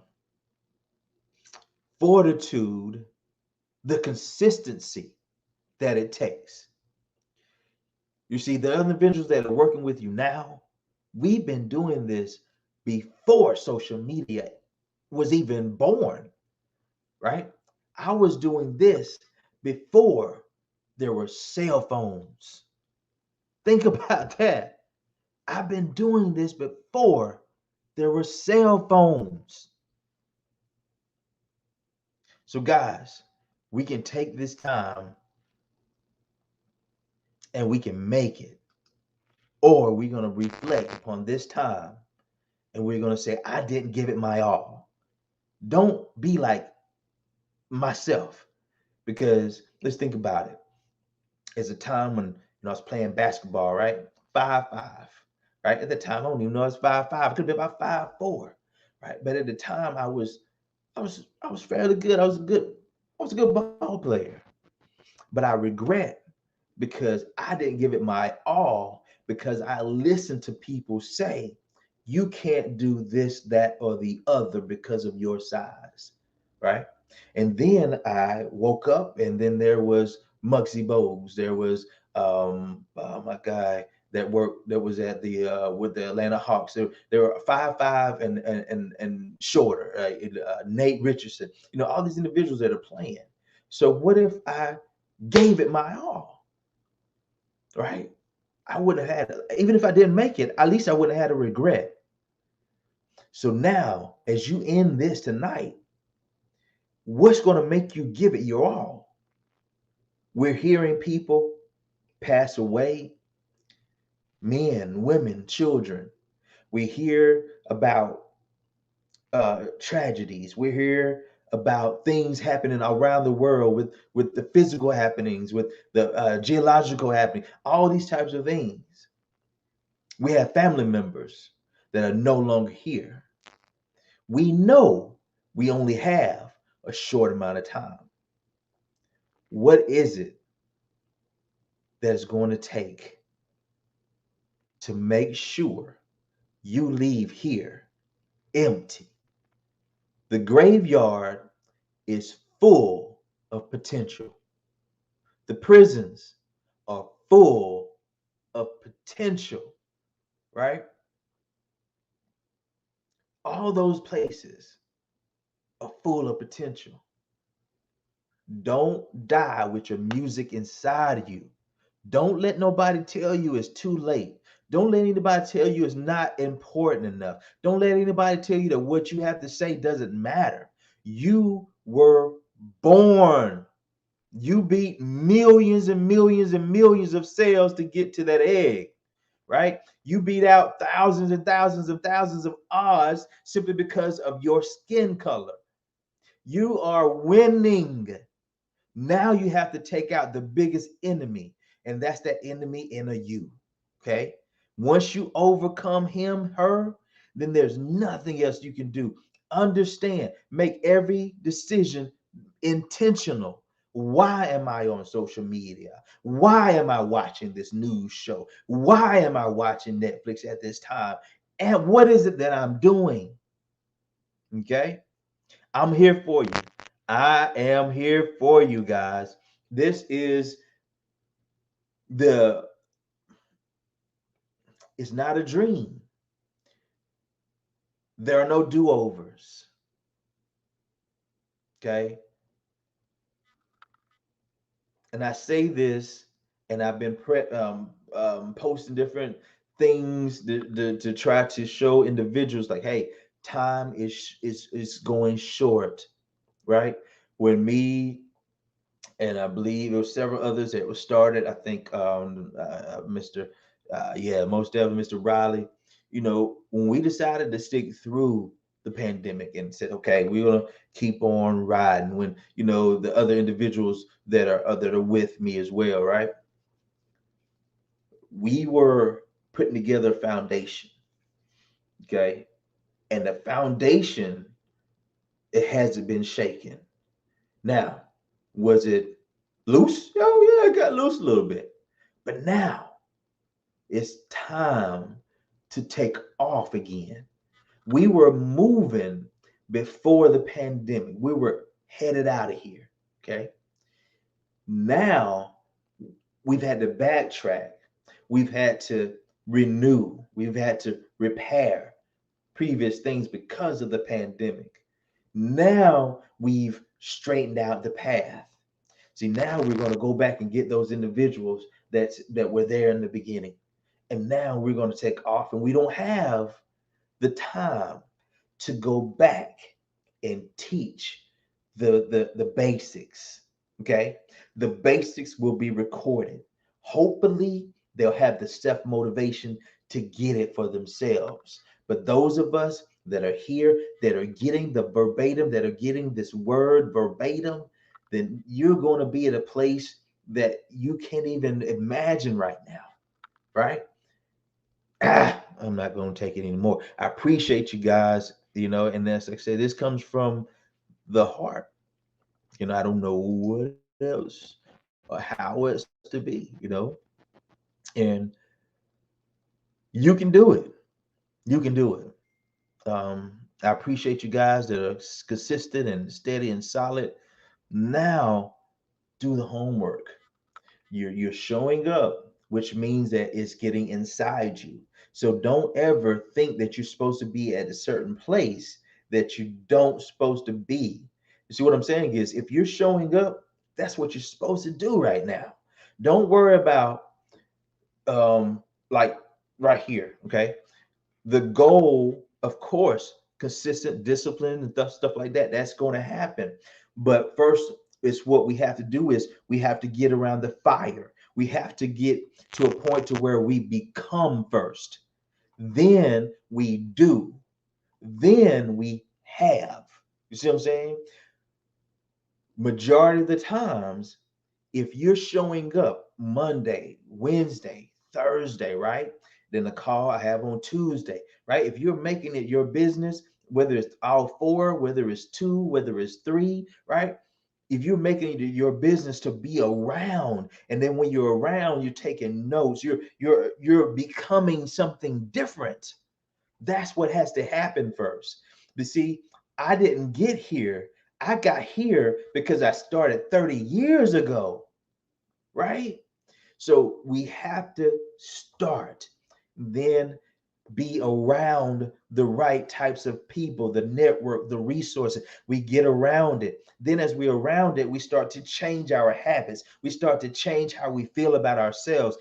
fortitude, the consistency that it takes. You see, the other individuals that are working with you now, we've been doing this before social media was even born, right? I was doing this before there were cell phones. Think about that. I've been doing this before there were cell phones. So, guys, we can take this time and we can make it. Or we're going to reflect upon this time and we're going to say, I didn't give it my all. Don't be like myself, because let's think about it. It's a time when I was playing basketball, right? 5'5", right? At the time, I don't even know I was 5'5". It could be about 5'4", right? But at the time, I was fairly good. I was a good ball player. But I regret because I didn't give it my all, because I listened to people say, you can't do this, that, or the other because of your size, right? And then I woke up, and then there was Muggsy Bogues. There was my guy that was at the with the Atlanta Hawks. There were 5'5" and shorter. Nate Richardson. All these individuals that are playing. So what if I gave it my all, right? I wouldn't have had, even if I didn't make it, at least I wouldn't have had a regret. So now, as you end this tonight, what's going to make you give it your all? We're hearing people pass away, men, women, children. We hear about tragedies. We hear about things happening around the world with the physical happenings, with the geological happening, all these types of things. We have family members that are no longer here. We know we only have a short amount of time. What is it that it's going to take to make sure you leave here empty? The graveyard is full of potential. The prisons are full of potential, right? All those places are full of potential. Don't die with your music inside of you. Don't let nobody tell you it's too late. Don't let anybody tell you it's not important enough. Don't let anybody tell you that what you have to say doesn't matter. You were born. You beat millions and millions and millions of cells to get to that egg, right? You beat out thousands of odds simply because of your skin color. You are winning. Now you have to take out the biggest enemy, and that's that enemy in a you. Okay. Once you overcome him, her, then there's nothing else you can do. Understand, make every decision intentional. Why am I on social media? Why am I watching this news show? Why am I watching Netflix at this time? And what is it that I'm doing? Okay. I'm here for you. I am here for you guys. This is the it's not a dream. There are no do-overs. Okay. And I say this, and I've been posting different things to try to show individuals like, hey, time is going short, right? When me and I believe there were several others that were started. I think Mr. Yeah, most definitely Mr. Riley. You know, when we decided to stick through the pandemic and said, okay, we're gonna keep on riding. When you know the other individuals that are with me as well, right? We were putting together a foundation, okay, and the foundation it hasn't been shaken. Now, was it loose? Oh yeah, it got loose a little bit. But now it's time to take off again. We were moving before the pandemic. We were headed out of here. Okay. Now we've had to backtrack. We've had to renew. We've had to repair previous things because of the pandemic. Now we've straightened out the path. See, now we're going to go back and get those individuals that were there in the beginning. And now we're going to take off, and we don't have the time to go back and teach the basics. Okay, the basics will be recorded. Hopefully they'll have the self motivation to get it for themselves. But those of us that are here that are getting the verbatim, that are getting this word verbatim, then you're going to be at a place that you can't even imagine right now, right? I'm not going to take it anymore. I appreciate you guys, and that's like I said, this comes from the heart. I don't know what else or how it's to be. And you can do it. You can do it. I appreciate you guys that are consistent and steady and solid. Now, do the homework. You're showing up, which means that it's getting inside you. So don't ever think that you're supposed to be at a certain place that you don't supposed to be. You see what I'm saying is if you're showing up, that's what you're supposed to do right now. Don't worry about like right here, okay? The goal, of course, consistent discipline and stuff like that, that's going to happen. But first, it's what we have to do is we have to get around the fire. We have to get to a point to where we become first. Then we do. Then we have. You see what I'm saying? Majority of the times, if you're showing up Monday, Wednesday, Thursday, right? Then the call I have on Tuesday, right? If you're making it your business, whether it's all four, whether it's two, whether it's three, right? If you're making it your business to be around, and then when you're around, you're taking notes, you're becoming something different. That's what has to happen first. But see, I didn't get here. I got here because I started 30 years ago, right? So we have to start, then be around the right types of people, the network, the resources. We get around it. Then, as we're around it, we start to change our habits. We start to change how we feel about ourselves.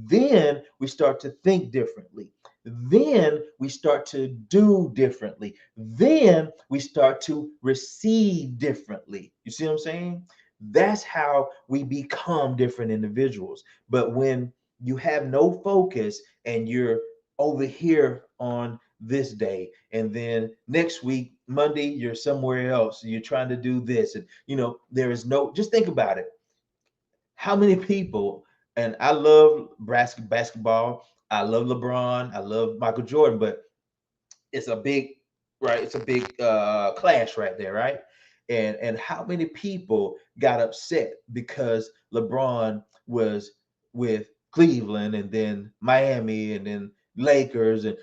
Then we start to think differently. Then we start to do differently. Then we start to receive differently. You see what I'm saying? That's how we become different individuals. But when you have no focus and you're over here on this day, and then next week, Monday, you're somewhere else, you're trying to do this, and there is no, just think about it. How many people, and I love basketball, I love LeBron, I love Michael Jordan, but it's a big, right, it's a big clash right there, right? And how many people got upset because LeBron was with Cleveland and then Miami and then Lakers, and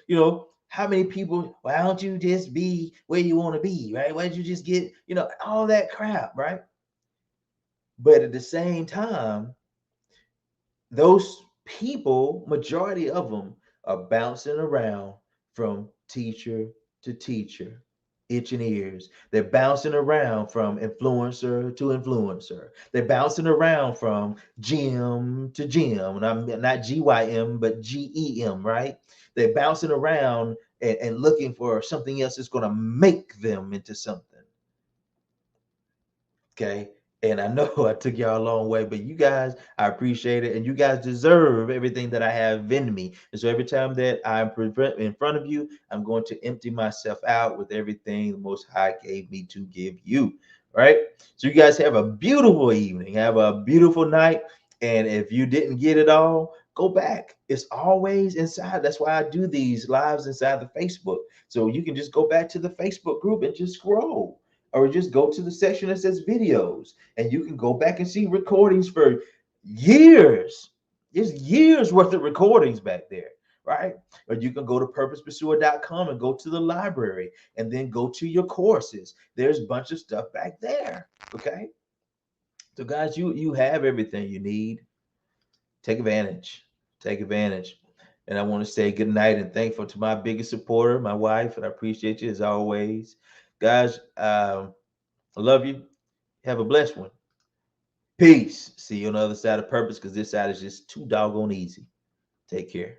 how many people, why don't you just be where you want to be, right? Why don't you just get, all that crap, right? But at the same time, those people, majority of them, are bouncing around from teacher to teacher, itching ears. They're bouncing around from influencer to influencer. They're bouncing around from gym to gym. And I'm not GYM, but GEM, right? They're bouncing around and looking for something else that's going to make them into something. Okay. And I know I took y'all a long way, but you guys, I appreciate it. And you guys deserve everything that I have in me. And so every time that I'm in front of you, I'm going to empty myself out with everything the Most High gave me to give you. Right. So you guys have a beautiful evening. Have a beautiful night. And if you didn't get it all, go back. It's always inside. That's why I do these lives inside the Facebook. So you can just go back to the Facebook group and just scroll, or just go to the section that says videos, and you can go back and see recordings for years. There's years worth of recordings back there, right? Or you can go to purposepursuer.com and go to the library and then go to your courses. There's a bunch of stuff back there. Okay. So guys, you have everything you need. Take advantage. Take advantage. And I want to say good night and thankful to my biggest supporter, my wife, and I appreciate you as always. Guys, I love you. Have a blessed one. Peace. See you on the other side of purpose, because this side is just too doggone easy. Take care.